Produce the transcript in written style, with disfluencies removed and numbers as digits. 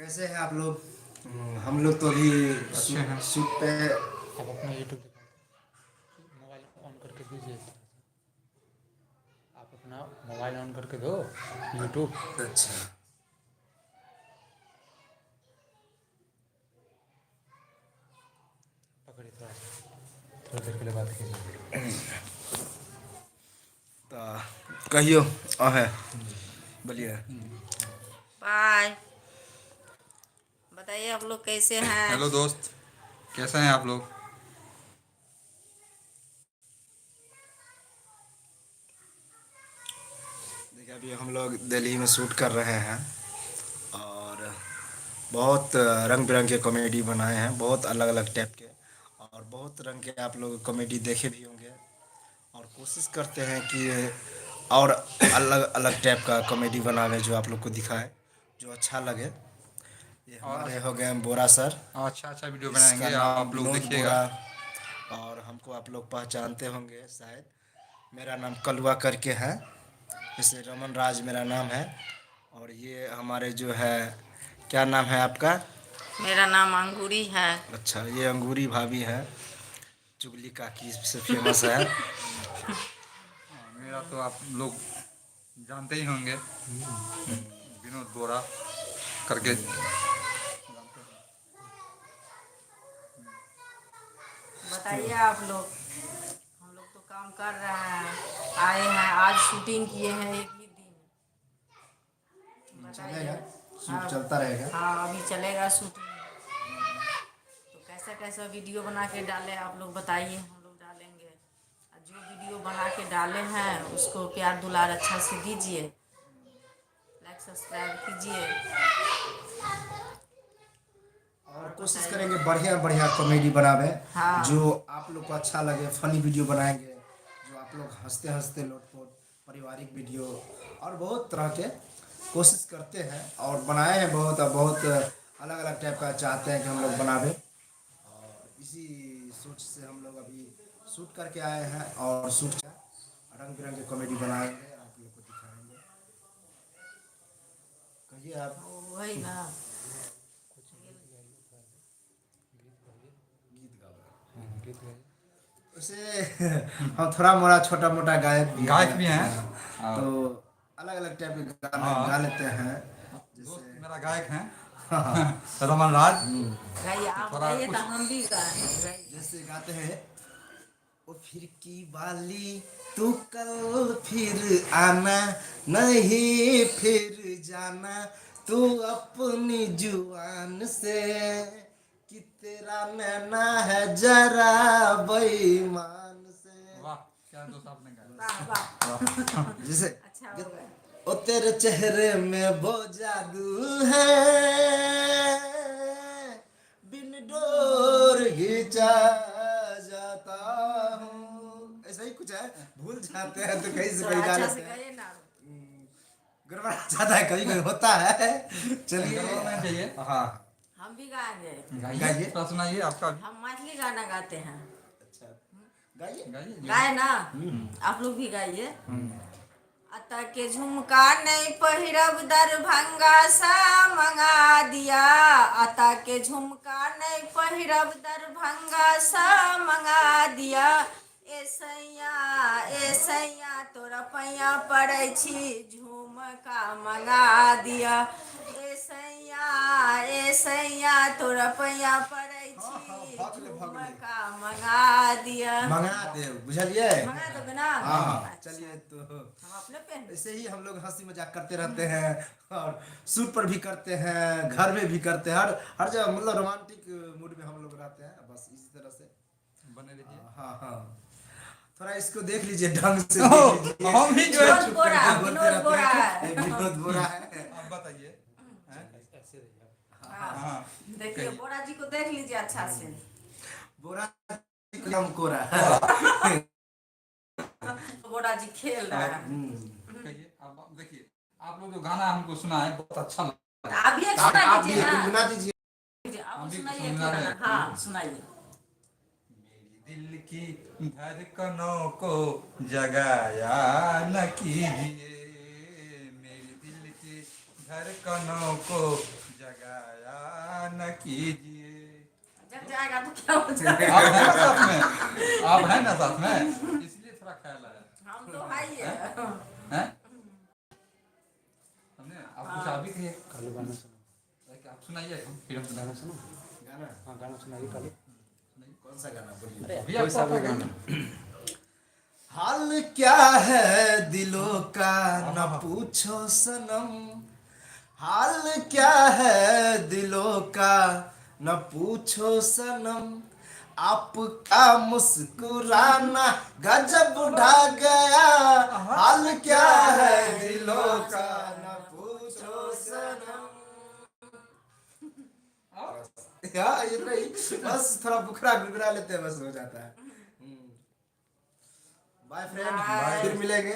कैसे हैं आप लोग? हम लोग तो अभी अच्छे हैं। शूट पे। आप अपना यूट्यूब दिखाओ, मोबाइल ऑन करके दीजिए थोड़ा सा। आप अपना मोबाइल ऑन करके दो यूट्यूब। अच्छा। पकड़िए थोड़ा सा, थोड़ी देर के लिए बात कीजिए। तो कहियो है बोलिए। बाय। बताइए आप लोग कैसे हैं। हेलो दोस्त, कैसे हैं आप लोग? देखिए अभी हम लोग दिल्ली में शूट कर रहे हैं और बहुत रंग बिरंगे कॉमेडी बनाए हैं, बहुत अलग अलग टाइप के। और बहुत रंग के आप लोग कॉमेडी देखे भी होंगे और कोशिश करते हैं कि और अलग अलग टाइप का कॉमेडी बनावे जो आप लोग को दिखाए, जो अच्छा लगे। ये और हमारे हो गए बोरा सर। अच्छा अच्छा वीडियो इसका बनाएंगे, नाम आप लोग विनोद देखिएगा। बोरा। और हमको आप लोग पहचानते होंगे शायद। मेरा नाम कलुआ करके है, जैसे रमन राज मेरा नाम है। और ये हमारे जो है, क्या नाम है आपका? मेरा नाम अंगूरी है। अच्छा, ये अंगूरी भाभी है, चुगली काकी से फेमस है। मेरा तो आप लोग जानते ही होंगे, विनोद बोरा करके। बताइए आप लोग। हम लोग तो काम कर रहे हैं, आए हैं आज शूटिंग किए हैं एक ही दिन। चलेगा, बताइए। शूट हाँ। चलता रहेगा। हाँ अभी चलेगा शूटिंग। तो कैसा कैसा वीडियो बना के डाले आप लोग बताइए, हम लोग डालेंगे। और जो वीडियो बना के डाले हैं उसको प्यार दुलार अच्छा से दीजिए, लाइक सब्सक्राइब कीजिए। और और कोशिश बताइए। करेंगे बढ़िया बढ़िया कॉमेडी बनावे, हाँ। जो आप लोग को अच्छा लगे। फनी वीडियो बनाएंगे जो आप लोग हंसते हंसते लोटपोट, पारिवारिक वीडियो और बहुत तरह के कोशिश करते हैं और बनाए हैं। बहुत बहुत अलग अलग टाइप का चाहते हैं कि हम लोग बनावे। और इसी सोच से हम लोग अभी शूट करके आए हैं और शूट रंग बिरंगे कॉमेडी बनाएंगे, आप लोग को दिखाएंगे। कहिए आप। वही ना। गीत गाओ। गीत गाइए। उसे हम थोड़ा मोड़ा छोटा मोटा गायक भी गायक हैं। भी हैं। तो और अलग अलग टाइप के गाने गा हाँ, लेते हैं। दोस्त जैसे मेरा गायक हैं। रमन राज। गाइए, तो आप थोड़ा गाइए कुछ तो हम भी गाएं। गाइए। जैसे गाते हैं, ओ फिर की बाली तू कल फिर आना, नहीं फिर जाना तू अपनी जुबान से, कि तेरा नैना है जरा बेईमान से। वाह, क्या दोस्त आपने गाया। वाह वाह। वाह। जैसे अच्छा हो गया। ओ तेरे चेहरे में वो जादू है, बिन डोर खींचा जाता हूँ। ऐसा ही कुछ है, भूल जाते हैं तो कहीं से थोड़ा कहीं गा अच्छा से लेते हैं। गाइए ना। गड़बड़ा जाता है, कभी कभी होता है। चलिए। गड़बड़ नहीं चाहिए। हाँ, हम भी गाएंगे। गाइए, गाइए। थोड़ा सुनाइए आपका भी। हम मैथिली गाना गाते हैं। अच्छा, गाइए। गाइए गाए ना। आप लोग भी गाइए। अता के झुमका नहीं पहिरब दरभंगा सा मंगा दिया। अता के झुमका नहीं पहिरब दरभंगा सा मंगा दिया। ए सैया तोरा पैया पड़ै छी झुमका मंगा दिया। ए सैया तोरा पैया पड़ै हाँ हाँ, छी भाग ले भाग ले। झुमका मंगा दिया। मंगा दे, बुझलिए। मंगा दोगे ना। हाँ हाँ, अच्छा। चलिए तो हम अपने पहन। ऐसे ही हम लोग हंसी मजाक करते रहते हैं और शूट पर भी करते हैं, घर में भी करते हैं, हर हर जगह। मतलब रोमांटिक मूड में हम लोग रहते हैं, बस इसी तरह से। बने रहिए। हाँ हाँ, थोड़ा इसको देख लीजिए, ढंग से देख लीजिए। हम भी जो है विनोद चुप बोरा, करके बोलते विनोद रहते बोरा हैं, है। ये विनोद बोरा है। आप बताइए। हैं? हाँ। हाँ, देखिए कहिए। बोरा जी को देख लीजिए अच्छा से। बोरा को हम कोरा है। बोरा जी खेल रहा है। कहिए, आप देखिए, आप लोग जो गाना हमको सुना है बहुत अच्छा लगा। आप भी एक आप सुना आप भी दीजिए एक ना। गुनगुना दीजिए। आप हम भी सुनाइए एक सुनना गाना। है। हाँ सुनाइए। मेरी दिल की धड़कनों को जगाया न कीजिए, मेरी दिल की धड़कनों को जगाया जाया न कीजिए। जब जाएगा तो क्या हो जाएगा? आप हैं ना साथ में, आप हैं ना साथ में, इसलिए थोड़ा ख्याल आया। हम तो है ही है। हैं? हमने आप कुछ आप भी कहिए, कालू गाना सुनो, आप सुनाइए, फिल्म सुनाइए। गाना सुनो। गाना हाँ गाना सुनाइए कालू। कौन सा गाना बोलिए? अरे अभी कोई आपको सा भी आता है? गाना। हाल क्या है दिलों का न पूछो सनम, हाल क्या है दिलों का न पूछो सनम, आपका मुस्कुराना गजब ढा गया, हाल क्या है दिलों का न पूछो सनम। हाँ ये नहीं, बस थोड़ा बुखरा गुनगुना लेते हैं, बस हो जाता है। Bye friend, Bye. फिर मिलेंगे।